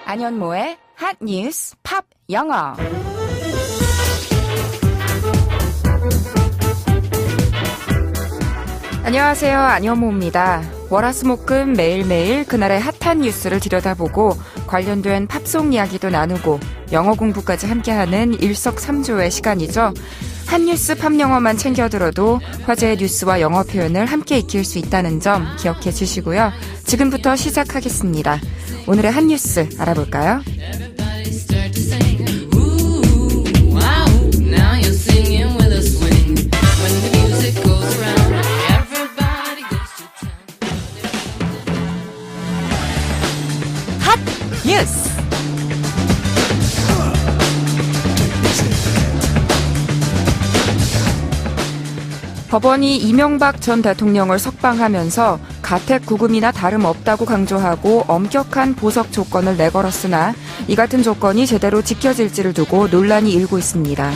안현모의 핫뉴스 팝 영어. 안녕하세요. 안현모입니다. 월화수목금 매일매일 그날의 핫한 뉴스를 들여다보고 관련된 팝송 이야기도 나누고 영어 공부까지 함께하는 일석삼조의 시간이죠. 핫뉴스 팝영어만 챙겨 들어도 화제의 뉴스와 영어 표현을 함께 익힐 수 있다는 점 기억해 주시고요. 지금부터 시작하겠습니다. 오늘의 핫뉴스 알아볼까요? 핫뉴스! 법원이 이명박 전 대통령을 석방하면서 가택 구금이나 다름없다고 강조하고 엄격한 보석 조건을 내걸었으나 이 같은 조건이 제대로 지켜질지를 두고 논란이 일고 있습니다.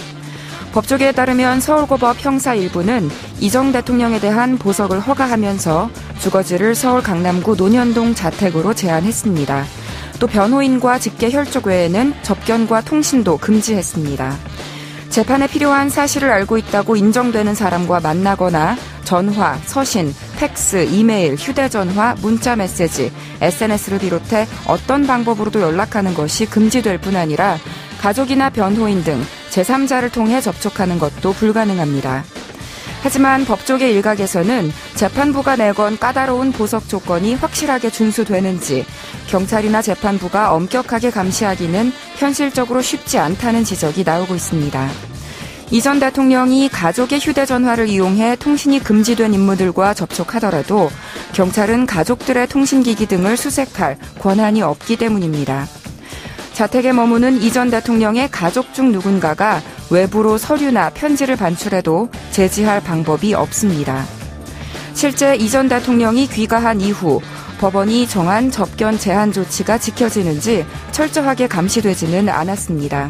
법조계에 따르면 서울고법 형사 1부는 이정 대통령에 대한 보석을 허가하면서 주거지를 서울 강남구 논현동 자택으로 제한했습니다. 또 변호인과 직계 혈족 외에는 접견과 통신도 금지했습니다. 재판에 필요한 사실을 알고 있다고 인정되는 사람과 만나거나 전화, 서신, 팩스, 이메일, 휴대전화, 문자메시지, SNS를 비롯해 어떤 방법으로도 연락하는 것이 금지될 뿐 아니라 가족이나 변호인 등 제3자를 통해 접촉하는 것도 불가능합니다. 하지만 법조계 일각에서는 재판부가 내건 까다로운 보석 조건이 확실하게 준수되는지 경찰이나 재판부가 엄격하게 감시하기는 현실적으로 쉽지 않다는 지적이 나오고 있습니다. 이 전 대통령이 가족의 휴대전화를 이용해 통신이 금지된 인물들과 접촉하더라도 경찰은 가족들의 통신기기 등을 수색할 권한이 없기 때문입니다. 자택에 머무는 이 전 대통령의 가족 중 누군가가 외부로 서류나 편지를 반출해도 제지할 방법이 없습니다. 실제 이 전 대통령이 귀가한 이후 법원이 정한 접견 제한 조치가 지켜지는지 철저하게 감시되지는 않았습니다.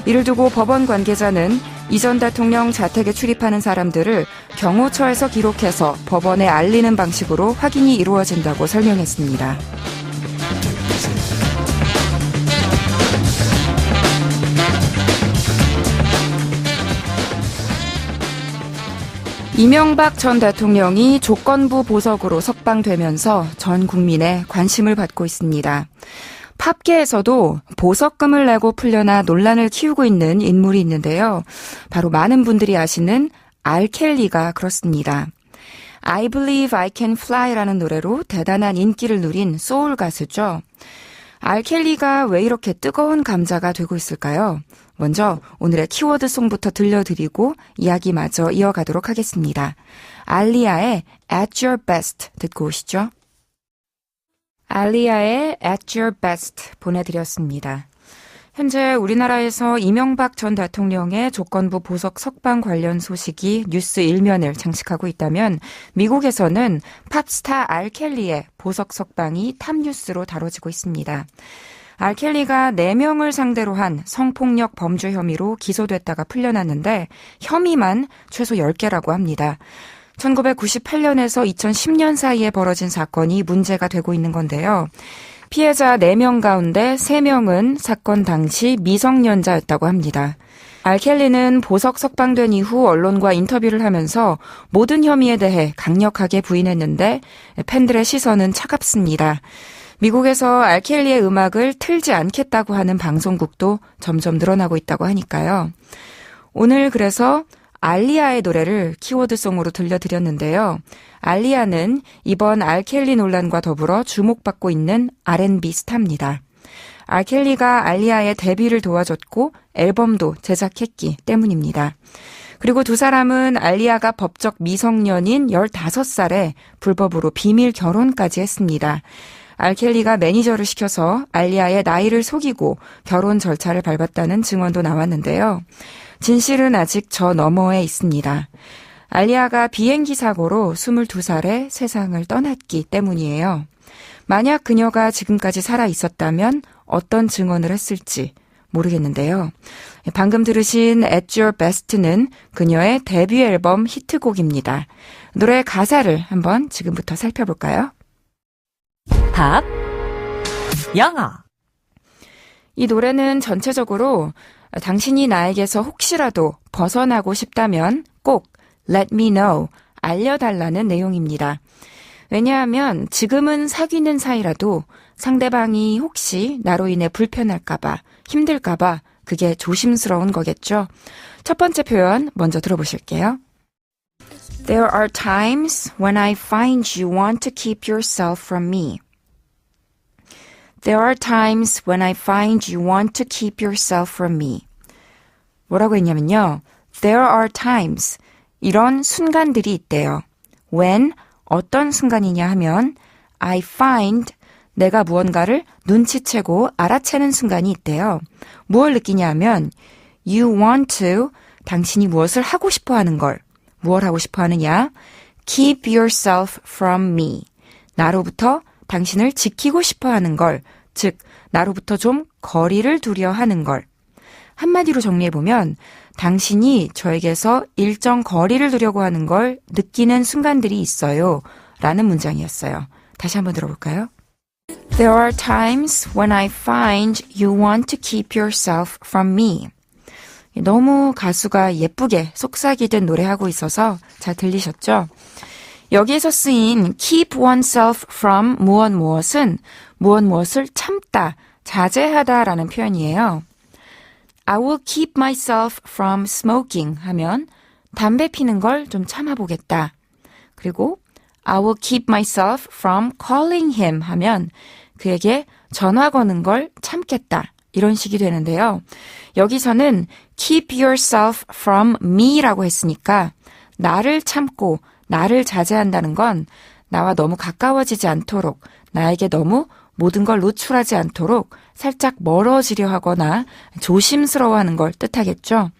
이를 두고 법원 관계자는 이 전 대통령 자택에 출입하는 사람들을 경호처에서 기록해서 법원에 알리는 방식으로 확인이 이루어진다고 설명했습니다. 이명박 전 대통령이 조건부 보석으로 석방되면서 전 국민의 관심을 받고 있습니다. 팝계에서도 보석금을 내고 풀려나 논란을 키우고 있는 인물이 있는데요. 바로 많은 분들이 아시는 알켈리가 그렇습니다. I Believe I Can Fly라는 노래로 대단한 인기를 누린 소울 가수죠. 알켈리가 왜 이렇게 뜨거운 감자가 되고 있을까요? 먼저 오늘의 키워드 송부터 들려드리고 이야기마저 이어가도록 하겠습니다. 알리아의 At Your Best 듣고 오시죠. 알리아의 At Your Best 보내드렸습니다. 현재 우리나라에서 이명박 전 대통령의 조건부 보석 석방 관련 소식이 뉴스 일면을 장식하고 있다면 미국에서는 팝스타 알켈리의 보석 석방이 탑뉴스로 다뤄지고 있습니다. 알켈리가 4명을 상대로 한 성폭력 범죄 혐의로 기소됐다가 풀려났는데 혐의만 최소 10개라고 합니다. 1998년에서 2010년 사이에 벌어진 사건이 문제가 되고 있는 건데요. 피해자 4명 가운데 3명은 사건 당시 미성년자였다고 합니다. 알켈리는 보석 석방된 이후 언론과 인터뷰를 하면서 모든 혐의에 대해 강력하게 부인했는데 팬들의 시선은 차갑습니다. 미국에서 알켈리의 음악을 틀지 않겠다고 하는 방송국도 점점 늘어나고 있다고 하니까요. 오늘 그래서 알리아의 노래를 키워드송으로 들려드렸는데요. 알리아는 이번 알켈리 논란과 더불어 주목받고 있는 R&B 스타입니다. 알켈리가 알리아의 데뷔를 도와줬고 앨범도 제작했기 때문입니다. 그리고 두 사람은 알리아가 법적 미성년인 15살에 불법으로 비밀 결혼까지 했습니다. 알켈리가 매니저를 시켜서 알리아의 나이를 속이고 결혼 절차를 밟았다는 증언도 나왔는데요. 진실은 아직 저 너머에 있습니다. 알리아가 비행기 사고로 22살에 세상을 떠났기 때문이에요. 만약 그녀가 지금까지 살아 있었다면 어떤 증언을 했을지 모르겠는데요. 방금 들으신 At Your Best는 그녀의 데뷔 앨범 히트곡입니다. 노래 가사를 한번 지금부터 살펴볼까요? 팝 영어 이 노래는 전체적으로 당신이 나에게서 혹시라도 벗어나고 싶다면 꼭 let me know, 알려달라는 내용입니다. 왜냐하면 지금은 사귀는 사이라도 상대방이 혹시 나로 인해 불편할까봐, 힘들까봐 그게 조심스러운 거겠죠. 첫 번째 표현 먼저 들어보실게요. There are times when I find you want to keep yourself from me. There are times when I find you want to keep yourself from me. 뭐라고 했냐면요. There are times, 이런 순간들이 있대요. When, 어떤 순간이냐 하면 I find, 내가 무언가를 눈치채고 알아채는 순간이 있대요. 무엇을 느끼냐 하면 You want to, 당신이 무엇을 하고 싶어 하는 걸, 무엇을 하고 싶어 하느냐? Keep yourself from me. 나로부터 당신을 지키고 싶어 하는 걸, 즉 나로부터 좀 거리를 두려 하는 걸. 한마디로 정리해보면 당신이 저에게서 일정 거리를 두려고 하는 걸 느끼는 순간들이 있어요. 라는 문장이었어요. 다시 한번 들어볼까요? There are times when I find you want to keep yourself from me. 너무 가수가 예쁘게 속삭이듯 노래하고 있어서 잘 들리셨죠? 여기에서 쓰인 keep oneself from 무엇은 무엇을 참다, 자제하다라는 표현이에요. I will keep myself from smoking 하면 담배 피는 걸 좀 참아보겠다. 그리고 I will keep myself from calling him 하면 그에게 전화 거는 걸 참겠다. 이런 식이 되는데요. 여기서는 keep yourself from me라고 했으니까 나를 참고 나를 자제한다는 건 나와 너무 가까워지지 않도록, 나에게 너무 모든 걸 노출하지 않도록 살짝 멀어지려 하거나 조심스러워하는 걸 뜻하겠죠.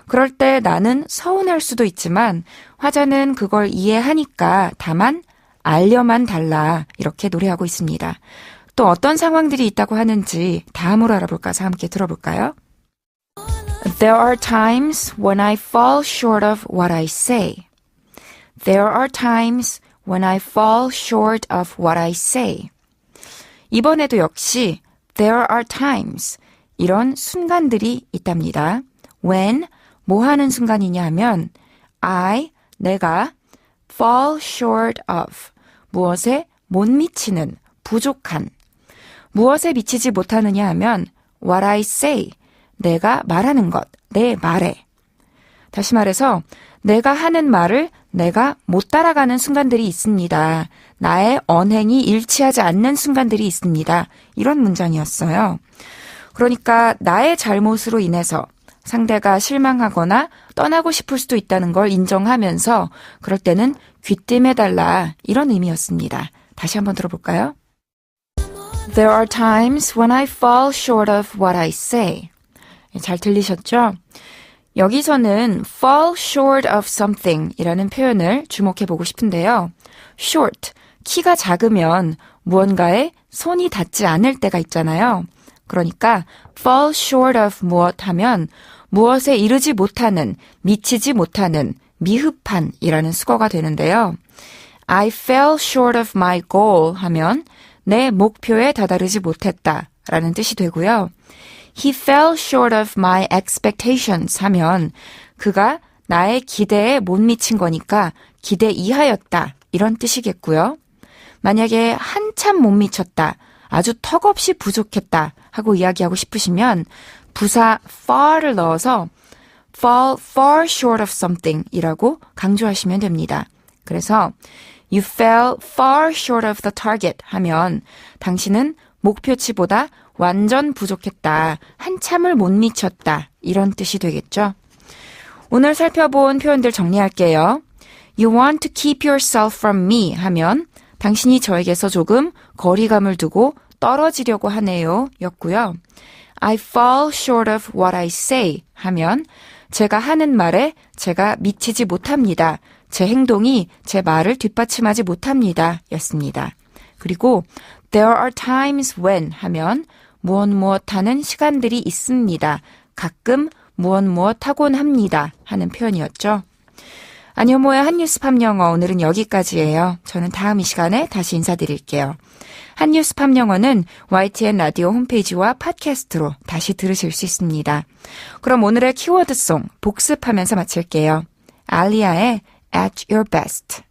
그럴 때 나는 서운할 수도 있지만 화자는 그걸 이해하니까 다만 알려만 달라, 이렇게 노래하고 있습니다. 또 어떤 상황들이 있다고 하는지 다음으로 알아볼까서 함께 들어볼까요? There are times when I fall short of what I say. There are times when I fall short of what I say. 이번에도 역시 there are times, 이런 순간들이 있답니다. when, 뭐 하는 순간이냐 하면 내가 fall short of, 무엇에 못 미치는, 부족한. 무엇에 미치지 못하느냐 하면 what I say, 내가 말하는 것, 내 말에. 다시 말해서 내가 하는 말을 내가 못 따라가는 순간들이 있습니다. 나의 언행이 일치하지 않는 순간들이 있습니다. 이런 문장이었어요. 그러니까 나의 잘못으로 인해서 상대가 실망하거나 떠나고 싶을 수도 있다는 걸 인정하면서 그럴 때는 귀띔해달라, 이런 의미였습니다. 다시 한번 들어볼까요? There are times when I fall short of what I say. 잘 들리셨죠? 여기서는 fall short of something 이라는 표현을 주목해보고 싶은데요. short, 키가 작으면 무언가에 손이 닿지 않을 때가 있잖아요. 그러니까 fall short of 무엇 하면 무엇에 이르지 못하는, 미치지 못하는, 미흡한 이라는 수거가 되는데요. I fell short of my goal 하면 내 목표에 다다르지 못했다 라는 뜻이 되고요. He fell short of my expectations 하면 그가 나의 기대에 못 미친 거니까 기대 이하였다, 이런 뜻이겠고요. 만약에 한참 못 미쳤다, 아주 턱없이 부족했다 하고 이야기하고 싶으시면 부사 far를 넣어서 fall far short of something 이라고 강조하시면 됩니다. 그래서 You fell far short of the target 하면 당신은 목표치보다 완전 부족했다, 한참을 못 미쳤다, 이런 뜻이 되겠죠. 오늘 살펴본 표현들 정리할게요. You want to keep yourself from me 하면 당신이 저에게서 조금 거리감을 두고 떨어지려고 하네요 였고요. I fall short of what I say 하면 제가 하는 말에 제가 미치지 못합니다. 제 행동이 제 말을 뒷받침하지 못합니다 였습니다. 그리고 There are times when 하면 무엇 하는 시간들이 있습니다. 가끔 무엇 하곤 합니다 하는 표현이었죠. 안효모의 한뉴스 팝영어 오늘은 여기까지예요. 저는 다음 이 시간에 다시 인사드릴게요. 한뉴스 팝영어는 YTN 라디오 홈페이지와 팟캐스트로 다시 들으실 수 있습니다. 그럼 오늘의 키워드송 복습하면서 마칠게요. 알리아의 At Your Best.